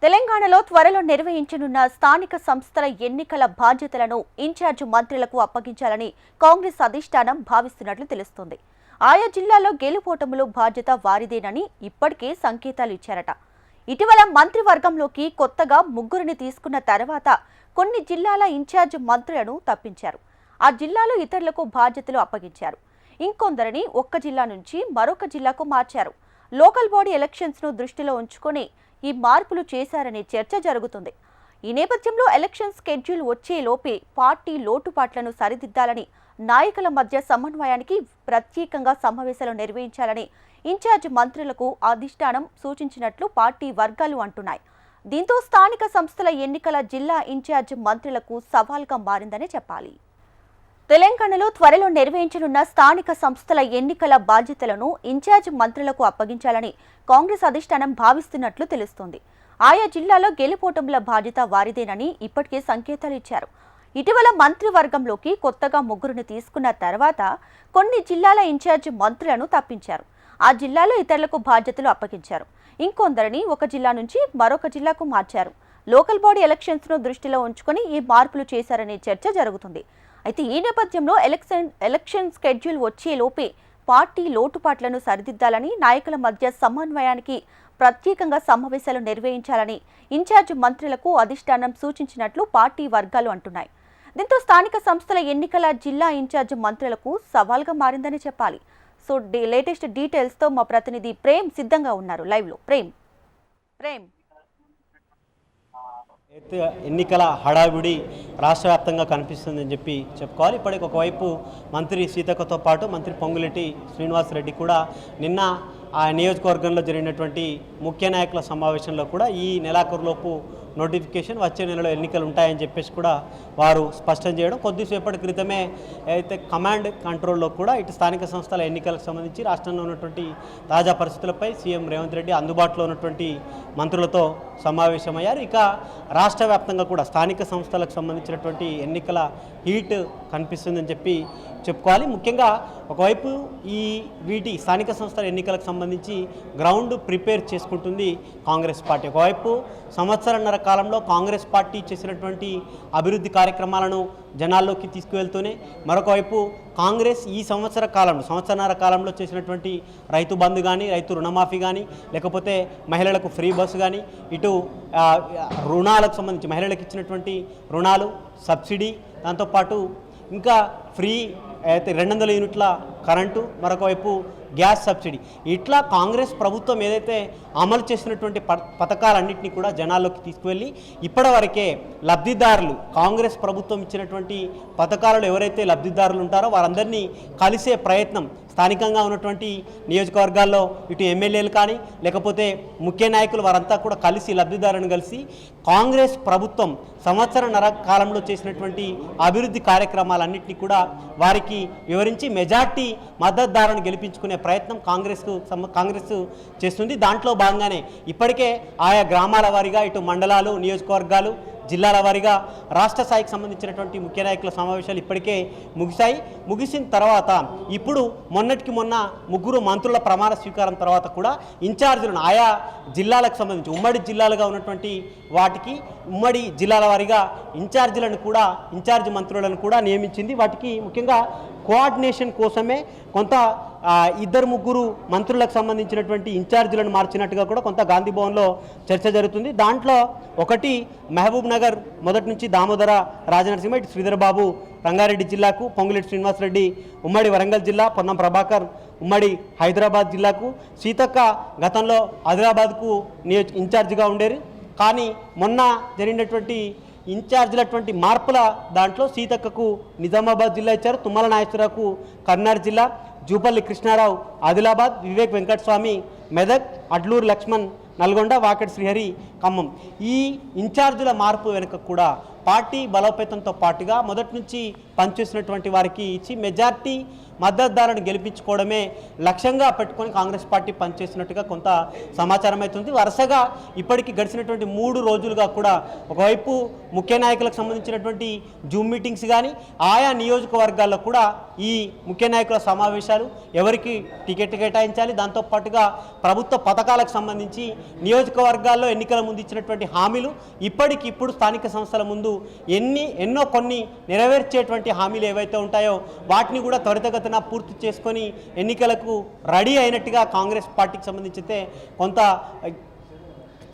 తెలంగాణలో త్వరలో నిర్వహించనున్న స్థానిక సంస్థల ఎన్నికల బాధ్యతలను ఇన్ఛార్జ్ మంత్రులకు అప్పగించాలని కాంగ్రెస్ అధిష్టానం భావిస్తున్నట్లు తెలుస్తోంది. ఆయా జిల్లాల్లో గెలుపోటములు బాధ్యత వారిదేనని ఇప్పటికే సంకేతాలు ఇచ్చారట. ఇటీవల మంత్రివర్గంలోకి కొత్తగా ముగ్గురిని తీసుకున్న తర్వాత కొన్ని జిల్లాల ఇన్ఛార్జ్ మంత్రులను తప్పించారు. ఆ జిల్లాలో ఇతరులకు బాధ్యతలు అప్పగించారు. ఇంకొందరిని ఒక్క జిల్లా నుంచి మరొక జిల్లాకు మార్చారు. లోకల్ బాడీ ఎలక్షన్స్ ను దృష్టిలో ఉంచుకొని ఈ మార్పులు చేశారనే చర్చ జరుగుతుంది. ఈ నేపథ్యంలో ఎలక్షన్ స్కెడ్యూల్ వచ్చేలోపే పార్టీ లోటుపాట్లను సరిదిద్దాలని, నాయకుల మధ్య సమన్వయానికి ప్రత్యేకంగా సమావేశాలు నిర్వహించాలని ఇన్ఛార్జ్ మంత్రులకు అధిష్టానం సూచించినట్లు పార్టీ వర్గాలు అంటున్నాయి. దీంతో స్థానిక సంస్థల ఎన్నికల జిల్లా ఇన్ఛార్జ్ మంత్రులకు సవాల్గా మారిందనే చెప్పాలి. తెలంగాణలో త్వరలో నిర్వహించనున్న స్థానిక సంస్థల ఎన్నికల బాధ్యతలను ఇన్ఛార్జ్ మంత్రులకు అప్పగించాలని కాంగ్రెస్ అధిష్టానం భావిస్తున్నట్లు తెలుస్తోంది. ఆయా జిల్లాలో గెలుపోటముల బాధ్యత వారిదేనని ఇప్పటికే సంకేతాలు ఇచ్చారు. ఇటీవల మంత్రివర్గంలోకి కొత్తగా ముగ్గురిని తీసుకున్న తర్వాత కొన్ని జిల్లాల ఇన్ఛార్జ్ మంత్రులను తప్పించారు. ఆ జిల్లాలో ఇతరులకు బాధ్యతలు అప్పగించారు. ఇంకొందరిని ఒక జిల్లా నుంచి మరొక జిల్లాకు మార్చారు. లోకల్ బాడీ ఎలక్షన్స్ ను దృష్టిలో ఉంచుకొని ఈ మార్పులు చేశారనే చర్చ జరుగుతుంది. అయితే ఈ నేపథ్యంలో ఎలక్షన్ స్కెడ్యూల్ వచ్చేలోపే పార్టీ లోటుపాట్లను సరిదిద్దాలని, నాయకుల మధ్య సమన్వయానికి ప్రత్యేకంగా సమావేశాలు నిర్వహించాలని ఇన్ఛార్జ్ మంత్రులకు అధిష్టానం సూచించినట్లు పార్టీ వర్గాలు అంటున్నాయి. దీంతో స్థానిక సంస్థల ఎన్నికల జిల్లా ఇన్ఛార్జ్ మంత్రులకు సవాల్గా మారిందని చెప్పాలి. సో లేటెస్ట్ డీటెయిల్స్ తో మా ప్రతినిధి ప్రేమ్ సిద్ధంగా ఉన్నారు లైవ్ లో. ప్రేమ్. ఎన్నికల హడావిడి రాష్ట్ర వ్యాప్తంగా కనిపిస్తుందని చెప్పుకోవాలి. ఇప్పటికి ఒకవైపు మంత్రి సీతక్కతో పాటు మంత్రి పొంగులేటి శ్రీనివాసరెడ్డి కూడా నిన్న ఆ నియోజకవర్గంలో జరిగినటువంటి ముఖ్య నాయకుల సమావేశంలో కూడా ఈ నెలాఖరులోపు నోటిఫికేషన్, వచ్చే నెలలో ఎన్నికలు ఉంటాయని చెప్పేసి కూడా వారు స్పష్టం చేయడం, కొద్దిసేపటి క్రితమే అయితే కమాండ్ కంట్రోల్లో కూడా ఇటు స్థానిక సంస్థల ఎన్నికలకు సంబంధించి రాష్ట్రంలో ఉన్నటువంటి తాజా పరిస్థితులపై సీఎం రేవంత్ రెడ్డి అందుబాటులో ఉన్నటువంటి మంత్రులతో సమావేశమయ్యారు. ఇక రాష్ట్ర వ్యాప్తంగా కూడా స్థానిక సంస్థలకు సంబంధించినటువంటి ఎన్నికల హీట్ కనిపిస్తుందని చెప్పుకోవాలి. ముఖ్యంగా ఒకవైపు వీటి స్థానిక సంస్థల ఎన్నికలకు సంబంధించి గ్రౌండ్ ప్రిపేర్ చేసుకుంటుంది కాంగ్రెస్ పార్టీ. ఒకవైపు సంవత్సరన్నర కాలంలో కాంగ్రెస్ పార్టీ చేసినటువంటి అభివృద్ధి కార్యక్రమాలను జనాల్లోకి తీసుకువెళ్తూనే, మరొక వైపు కాంగ్రెస్ ఈ సంవత్సరన్నర కాలంలో చేసినటువంటి రైతు బంధు కానీ, రైతు రుణమాఫీ కానీ, లేకపోతే మహిళలకు ఫ్రీ బస్సు కానీ, ఇటు రుణాలకు సంబంధించి మహిళలకు ఇచ్చినటువంటి రుణాలు, సబ్సిడీ, దాంతోపాటు ఇంకా ఫ్రీ అయితే 200 యూనిట్ల కరెంటు, మరొక వైపు గ్యాస్ సబ్సిడీ, ఇట్లా కాంగ్రెస్ ప్రభుత్వం ఏదైతే అమలు చేసినటువంటి పథకాలన్నింటినీ కూడా జనాల్లోకి తీసుకువెళ్ళి ఇప్పటివరకే లబ్ధిదారులు, కాంగ్రెస్ ప్రభుత్వం ఇచ్చినటువంటి పథకాలలో ఎవరైతే లబ్ధిదారులు ఉంటారో వారందరినీ కలిసే ప్రయత్నం స్థానికంగా ఉన్నటువంటి నియోజకవర్గాల్లో ఇటు ఎమ్మెల్యేలు కానీ లేకపోతే ముఖ్య నాయకులు వారంతా కూడా కలిసి లబ్ధిదారులను కలిసి కాంగ్రెస్ ప్రభుత్వం సంవత్సరన్నర కాలంలో చేసినటువంటి అభివృద్ధి కార్యక్రమాలన్నింటినీ కూడా వారికి వివరించి మెజార్టీ మద్దతుదారులను గెలిపించుకునే ప్రయత్నం కాంగ్రెస్ చేస్తుంది. దాంట్లో భాగంగానే ఇప్పటికే ఆయా గ్రామాల వారీగా ఇటు మండలాలు, నియోజకవర్గాలు, జిల్లాల వారీగా రాష్ట్ర స్థాయికి సంబంధించినటువంటి ముఖ్య నాయకుల సమావేశాలు ఇప్పటికే ముగిసిన తర్వాత ఇప్పుడు మొన్నటికి మొన్న ముగ్గురు మంత్రుల ప్రమాణ స్వీకారం తర్వాత కూడా ఇన్ఛార్జీలను ఆయా జిల్లాలకు సంబంధించి ఉమ్మడి జిల్లాలుగా ఉన్నటువంటి వాటికి ఉమ్మడి జిల్లాల వారీగా ఇన్ఛార్జ్ మంత్రులను కూడా నియమించింది. వాటికి ముఖ్యంగా కోఆర్డినేషన్ కోసమే కొంత 2-3 మంత్రులకు సంబంధించినటువంటి ఇన్ఛార్జీలను మార్చినట్టుగా కూడా కొంత గాంధీ భవన్లో చర్చ జరుగుతుంది. దాంట్లో ఒకటి మహబూబ్ నగర్ మొదటి నుంచి దామోదర రాజనరసింహ, ఇటు శ్రీధర్ బాబు రంగారెడ్డి జిల్లాకు, పొంగులేటి శ్రీనివాసరెడ్డి ఉమ్మడి వరంగల్ జిల్లా, పొన్నం ప్రభాకర్ ఉమ్మడి హైదరాబాద్ జిల్లాకు, సీతక్క గతంలో ఆదిలాబాద్కు ఇన్ఛార్జిగా ఉండేరు. కానీ మొన్న జరిగినటువంటి ఇన్ఛార్జీలటువంటి మార్పుల దాంట్లో సీతక్కకు నిజామాబాద్ జిల్లా ఇచ్చారు, తుమ్మల నాగేశ్వరరావుకు కర్నాటక జిల్లా, జూపల్లి కృష్ణారావు ఆదిలాబాద్, వివేక్ వెంకటస్వామి మెదక్, అడ్లూరు లక్ష్మణ్ నల్గొండ, వాకటి శ్రీహరి ఖమ్మం. ఈ ఇన్ఛార్జీల మార్పు వెనుక కూడా పార్టీ బలోపేతంతో పాటుగా మొదటి నుంచి పనిచేసినటువంటి వారికి ఇచ్చి మెజార్టీ మద్దతుదారులను గెలిపించుకోవడమే లక్ష్యంగా పెట్టుకొని కాంగ్రెస్ పార్టీ పనిచేసినట్టుగా కొంత సమాచారం అవుతుంది. వరుసగా ఇప్పటికి గడిచినటువంటి 3 రోజులుగా కూడా ఒకవైపు ముఖ్య నాయకులకు సంబంధించినటువంటి జూమ్ మీటింగ్స్ కానీ ఆయా నియోజకవర్గాల్లో కూడా ఈ ముఖ్య నాయకుల సమావేశాలు, ఎవరికి టికెట్ కేటాయించాలి, దాంతోపాటుగా ప్రభుత్వ పథకాలకు సంబంధించి నియోజకవర్గాల్లో ఎన్నికల ముందు ఇచ్చినటువంటి హామీలు, ఇప్పటికిప్పుడు స్థానిక సంస్థల ముందు ఎన్నో కొన్ని నెరవేర్చేటువంటి హామీలు ఏవైతే ఉంటాయో వాటిని కూడా త్వరితగతిన పూర్తి చేసుకొని ఎన్నికలకు రెడీ అయినట్టుగా కాంగ్రెస్ పార్టీకి సంబంధించి అయితే కొంత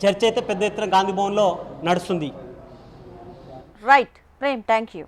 చర్చ అయితే పెద్ద ఎత్తున గాంధీ భవన్లో నడుస్తుంది. Right Prem, thank you.